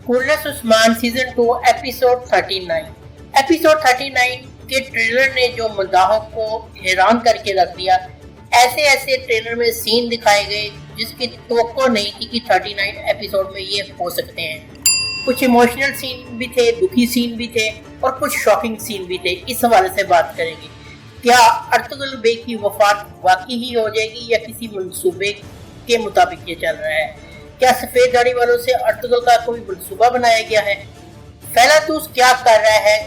खुर्रस Usman season 2 episode 39। Episode 39 के trailer ने जो मदाहों को हैरान करके रख दिया। ऐसे ऐसे ट्रेलर में सीन दिखाए गए जिसकी तवक्को नहीं थी कि 39 एपिसोड में ये हो सकते हैं। कुछ इमोशनल सीन भी थे, दुखी सीन भी थे और कुछ शॉकिंग सीन भी थे। इस हवाले से बात करेंगे। क्या अर्तुगरुल बे की वफात वाकई ही हो जाएगी या किसी मंसूबे के मुताबिक ये चल रहा है? क्या सफेद दाढ़ी वालों से अर्तुगरुल का कोई मंसूबा बनाया गया है? फेलातूस क्या कर रहा है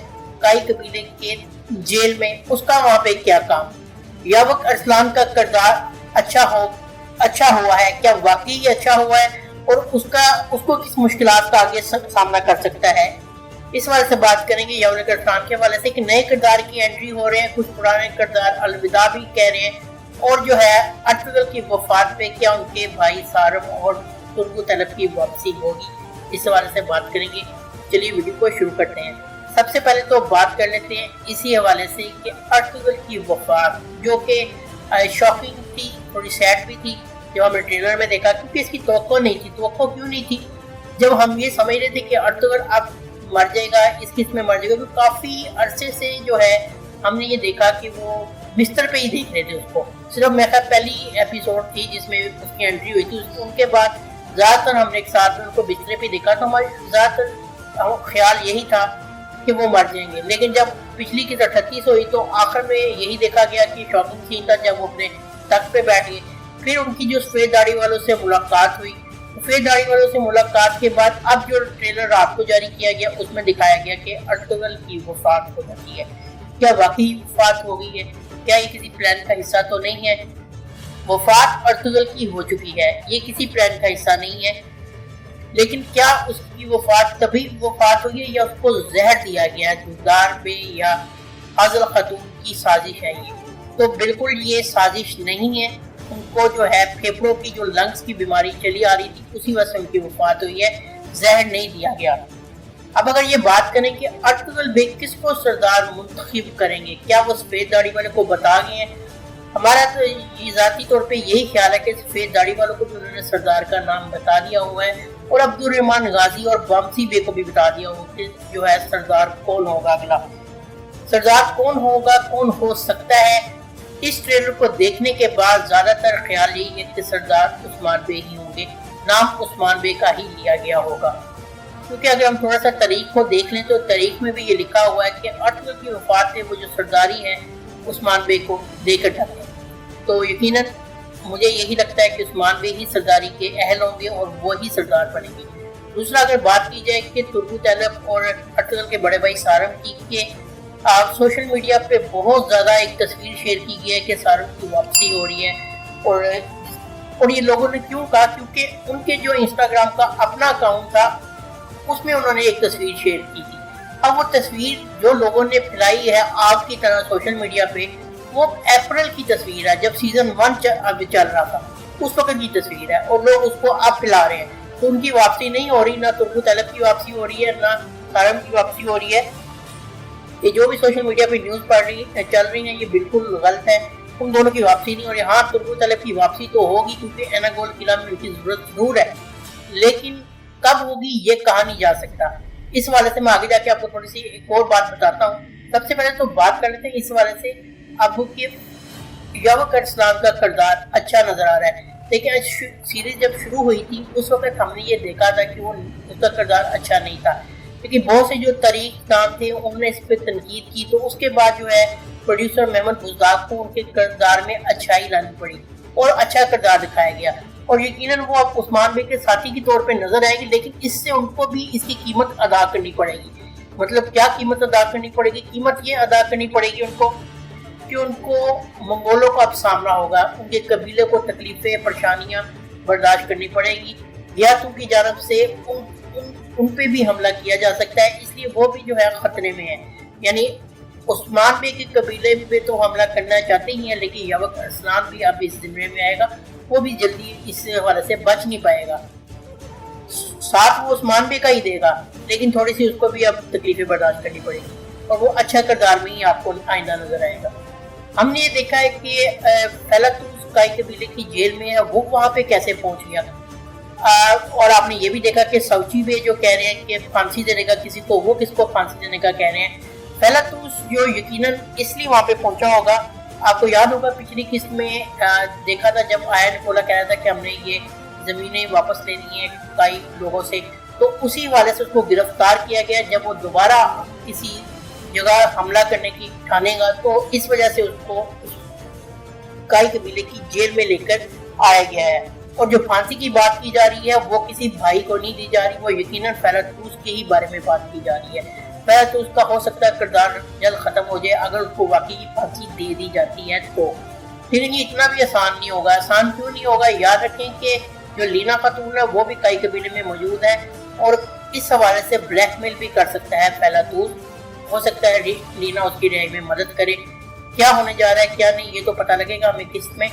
काई कबीले के जेल में, उसका वहाँ पे क्या काम? यावक अरसलान का किरदार अच्छा हुआ है, क्या वाकई अच्छा हुआ है और उसको किस मुश्किलात का आगे सामना कर सकता है? इस बारे से बात करेंगे। यावक अरसलान के हवाले से कि नए किरदार की एंट्री हो रहे हैं, कुछ पुराने किरदार अलविदा भी कह रहे हैं, और जो है अर्तुगरुल की वफात पे क्या उनके भाई सारम और तुर्गुतलब की वापसी होगी, इस हवाले से बात करेंगे। चलिए वीडियो को शुरू करते हैं। सबसे पहले तो बात कर लेते हैं इसी हवाले से कि अर्तुगरुल की वफात जो कि शॉकिंग थी, थोड़ी सैड भी थी जब हमने ट्रेलर में देखा, क्योंकि इसकी तवक्को नहीं थी। तवक्को क्यों नहीं थी? जब हम ये समझ रहे थे कि अर्तुगरुल अब मर जाएगा, इस किस्त में मर जाएगा, तो काफी अरसे से जो है हमने ये देखा कि वो बिस्तर पे ही देख रहे थे उसको। सिर्फ मेरे ख्याल पहली एपिसोड थी जिसमें उसकी एंट्री हुई थी, उनके बाद ज्यादातर हमने एक साथ में उनको बिस्तर पे देखा, तो हमारे ज्यादातर ख्याल यही था कि वो मर जाएंगे। लेकिन जब पिछली की 38 हुई तो आखिर में यही देखा गया कि शॉकिंग सीन था जब वो अपने तख्त पे बैठ गए। फिर उनकी जो सफेद दाढ़ी वालों से मुलाकात हुई, सफेद दाढ़ी वालों से मुलाकात के बाद अब जो ट्रेलर रात को जारी किया गया उसमें दिखाया गया कि अर्तुगरुल की वफात हो जाती है। क्या वाकई वफात हो गई है? क्या ये किसी प्लान का हिस्सा तो नहीं है? वफात अर्तुगरुल की हो चुकी है, ये किसी प्लान का हिस्सा नहीं है। लेकिन क्या उसकी वफात तभी वफात हुई है या उसको जहर दिया गया है? जुदार बे या हाजल खातून की साजिश है ये? तो बिल्कुल ये साजिश नहीं है। उनको जो है फेफड़ों की जो लंग्स की बीमारी चली आ रही थी, उसी वजह से उनकी वफात हुई है, जहर नहीं दिया गया। अब अगर ये बात करें कि अर्तुगरुल बे किसको सरदार मुंतखब करेंगे, क्या वो सफेद दाढ़ी वाले को बता गए हैं? हमारा तो ये ज़ाती तौर पे यही ख्याल है कि सफेद दाढ़ी वालों को भी उन्होंने सरदार का नाम बता दिया हुआ है, और अब्दुर्रहमान गाजी और वामसी बे को भी बता दिया हुआ कि जो है सरदार कौन होगा अगला। सरदार कौन होगा, कौन हो सकता है? इस ट्रेलर को देखने के बाद ज्यादातर ख्याल यही है कि सरदार उस्मान बे ही होंगे, नाम उस्मान बे का ही लिया गया होगा। क्योंकि अगर हम थोड़ा सा तारीख को देख लें तो तारीख में भी ये लिखा हुआ है कि अर्तुगरुल की वफात से वो जो सरदारी है उस्मान बे को देकर ढके। तो यकीनन मुझे यही लगता है कि उस्मान बे ही सरदारी के अहल होंगे और वो ही सरदार बनेंगे। दूसरा, अगर बात की जाए कि तुर्गुतलब और अर्तुगरुल के बड़े भाई सारम की के सोशल मीडिया पे बहुत ज़्यादा एक तस्वीर शेयर की गई है कि सारम की वापसी हो रही है, और ये लोगों ने क्यों कहा? क्योंकि उनके जो इंस्टाग्राम का अपना अकाउंट था उसमें उन्होंने एक तस्वीर शेयर की थी। अब वो तस्वीर जो लोगों ने फैलाई है आग की तरह सोशल मीडिया पे, वो अप्रैल की तस्वीर है जब सीजन 1 अभी चल रहा था, उस वक्त की तस्वीर है, और लोग उसको अब फैला रहे हैं। तो उनकी वापसी नहीं हो रही, ना तुर्गुतलब की वापसी हो रही है, ना सारम की वापसी हो रही है। ये जो भी सोशल मीडिया पे न्यूज़ चल रही है ये बिल्कुल गलत है। उन दोनों की वापसी नहीं हो रही। हाँ, तुर्गुतलब की वापसी तो होगी क्योंकि एनागोल किला में उनकी जरूरत जरूर है, लेकिन कब होगी ये कहा नहीं जा सकता। इस वाले से मैं आगे जाके आपको थोड़ी सी एक और बात बताता हूँ। सबसे पहले तो बात कर लेते हैं इस वाले से अबू के यावक अरसलान का किरदार अच्छा नजर आ रहा है। लेकिन सीरीज जब शुरू हुई थी उस वक्त हमने ये देखा था कि वो उसका किरदार अच्छा नहीं था, क्योंकि बहुत से जो तारीख नाम थे उन्होंने इस पर तनकीद की। तो उसके बाद जो है प्रोड्यूसर मेमन बुज़दाक को उनके किरदार में अच्छाई लानी पड़ी और अच्छा किरदार दिखाया गया, और यकीनन वो अब उस्मान बे के साथी के तौर पे नजर आएगी। लेकिन इससे उनको भी इसकी कीमत अदा करनी पड़ेगी। मतलब क्या कीमत अदा करनी पड़ेगी? कीमत ये अदा करनी पड़ेगी उनको कि उनको मंगोलों का अब सामना होगा, उनके कबीले को तकलीफें परेशानियां बर्दाश्त करनी पड़ेगी। घियातू की जानब से उन पे भी हमला किया जा सकता है, इसलिए वो भी जो है खतरे में है। यानी उस्मान बे के कबीले पे तो हमला करना चाहते ही हैं, लेकिन यावक अरसलान भी अब इस जिम्मे में आएगा, वो भी जल्दी इस हवाले से बच नहीं पाएगा। साथ वो उस्मान बे का ही देगा, लेकिन थोड़ी सी उसको भी अब तकलीफें बर्दाश्त करनी पड़ेगी, और वो अच्छा किरदार में ही आपको आइंदा नजर आएगा। हमने ये देखा है कि फेलातूस काई कबीले की जेल में है, वो वहाँ पे कैसे पहुंच गया? اور آپ نے یہ بھی دیکھا کہ سوچی بے جو کہہ رہے ہیں کہ پھانسی دینے کا کسی کو، وہ کس کو پھانسی دینے کا کہہ رہے ہیں؟ فیلاتوس جو یقیناً اس لیے وہاں پہ پہنچا ہوگا، آپ کو یاد ہوگا پچھلی قسط میں دیکھا تھا جب آیا نکولا کہہ رہا تھا کہ ہم نے یہ زمینیں واپس لینی ہیں کئی لوگوں سے، تو اسی والے سے اس کو گرفتار کیا گیا جب وہ دوبارہ کسی جگہ حملہ کرنے کی ٹھانے گا، تو اس وجہ سے اس کو کائی قبیلے کی جیل میں لے کر آیا گیا ہے۔ اور جو پھانسی کی بات کی جا رہی ہے وہ کسی بھائی کو نہیں دی جا رہی، وہ یقیناً فیلاتوس کے ہی بارے میں بات کی جا رہی ہے۔ فیلاتوس کا ہو سکتا ہے کردار جلد ختم ہو جائے اگر اس کو واقعی پھانسی دے دی جاتی ہے تو، لیکن یہ اتنا بھی آسان نہیں ہوگا۔ آسان کیوں نہیں ہوگا؟ یاد رکھیں کہ جو لینا خاتون ہے وہ بھی کائی قبیلے میں موجود ہے اور اس حوالے سے بلیک میل بھی کر سکتا ہے فیلاتوس۔ ہو سکتا ہے لینا اس کی رہائی میں مدد کرے۔ کیا ہونے جا رہا ہے کیا نہیں یہ تو پتہ لگے گا ہمیں قسط میں۔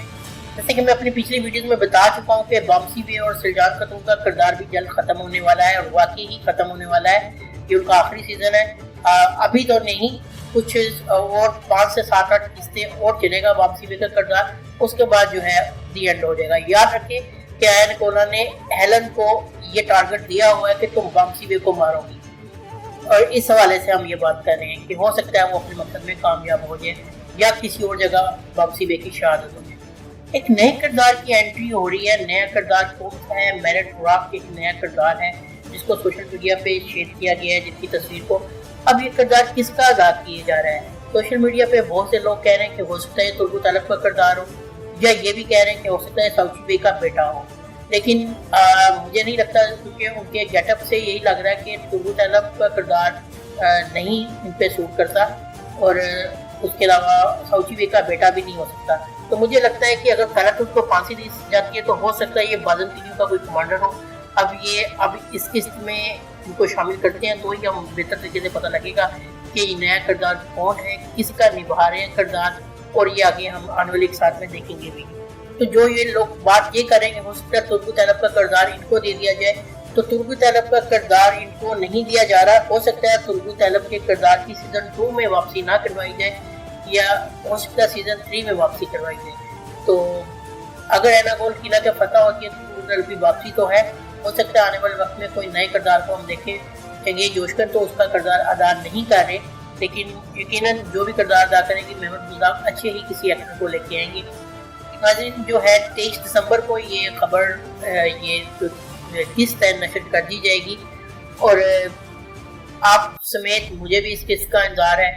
جیسے کہ میں اپنی پچھلی ویڈیوز میں بتا چکا ہوں کہ بامسی بے اور سلجان خاتون کا کردار بھی جلد ختم ہونے والا ہے اور واقعی ہی ختم ہونے والا ہے۔ یہ ان کا آخری سیزن ہے، ابھی تو نہیں، کچھ اور 5 سے 7-8 قسطیں اور چلے گا بامسی بے کا کردار، اس کے بعد جو ہے دی اینڈ ہو جائے گا۔ یاد رکھیں کہ آیا نکولا نے ہیلن کو یہ ٹارگٹ دیا ہوا ہے کہ تم بامسی بے کو مارو گی، اور اس حوالے سے ہم یہ بات کر رہے ہیں کہ ہو سکتا ہے وہ اپنے مقصد میں کامیاب ہو جائے یا کسی اور جگہ بامسی بے کی شہادت ہو جائے۔ ایک نئے کردار کی انٹری ہو رہی ہے۔ نیا کردار کون سا ہے؟ میرٹ راک ایک نیا کردار ہے جس کو سوشل میڈیا پہ شیئر کیا گیا ہے، جس کی تصویر کو اب یہ کردار کس کا ادا کیا جا رہا ہے؟ سوشل میڈیا پہ بہت سے لوگ کہہ رہے ہیں کہ ہو سکتا ہے تربو طلب کا کردار ہو، یا یہ بھی کہہ رہے ہیں کہ ہو سکتا ہے سوچی بے کا بیٹا ہو، لیکن مجھے نہیں لگتا کیونکہ ان کے گیٹ اپ سے یہی لگ رہا ہے کہ تربو طلب کا کردار نہیں ان پہ سوٹ کرتا، اور اس کے علاوہ سوچی بے کا بیٹا بھی نہیں ہو سکتا۔ تو مجھے لگتا ہے کہ اگر فیلاتوس کو پھانسی دی جاتی ہے تو ہو سکتا ہے یہ بازنطینیوں کا کوئی کمانڈر ہو۔ اب اس قسط میں ان کو شامل کرتے ہیں تو ہی ہم بہتر طریقے سے پتہ لگے گا کہ یہ نیا کردار کون ہے، کس کا نبھا رہے ہیں کردار، اور یہ آگے ہم آنے والے ایک ساتھ میں دیکھیں گے بھی۔ تو جو یہ لوگ بات یہ کریں گے ہو سکتا ہے تربو طلب کا کردار ان کو دے دیا جائے، تو تربو طلب کا کردار ان کو نہیں دیا جا رہا۔ ہو سکتا ہے تربو طلب کے کردار کی سیزن 2 میں واپسی نہ کروائی جائے، یا ہو سکتا ہے سیزن 3 میں واپسی کروائی جائے۔ تو اگر اینا گول قلعہ کے فتح ہوتی ہے تو تربو طلب کی واپسی تو ہے، ہو سکتا ہے آنے والے وقت میں کوئی نئے کردار کو ہم دیکھیں۔ چنگیز جوشکر تو اس کا کردار ادا نہیں کر رہے، لیکن یقیناً جو بھی کردار ادا کریں گے محمد مذاق اچھے ہی کسی ایکٹر کو لے کے آئیں گے۔ ناظرین جو ہے 23 دسمبر کو یہ خبر یہ قسط ہے نشر کر دی جائے گی، اور آپ سمیت مجھے بھی اس قسط کا انتظار ہے۔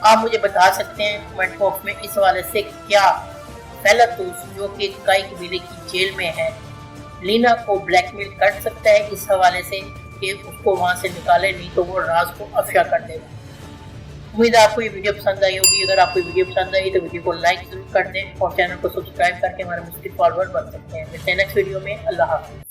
آپ مجھے بتا سکتے ہیں کمنٹ باکس میں اس حوالے سے کیا فیلاتوس جو کہ کائی قبیلے کی جیل میں ہے لینا کو بلیک میل کر سکتا ہے اس حوالے سے، کہ اس کو وہاں سے نکالے، نہیں تو وہ راز کو افشا کر دے گا۔ امید ہے آپ کو یہ ویڈیو پسند آئی ہوگی۔ اگر آپ کو یہ ویڈیو پسند آئی تو ویڈیو کو لائک ضرور کر دیں اور چینل کو سبسکرائب کر کے ہمارے مزید فالوور بن سکتے ہیں۔ ملتے ہیں نیکسٹ ویڈیو میں۔ اللہ حافظ۔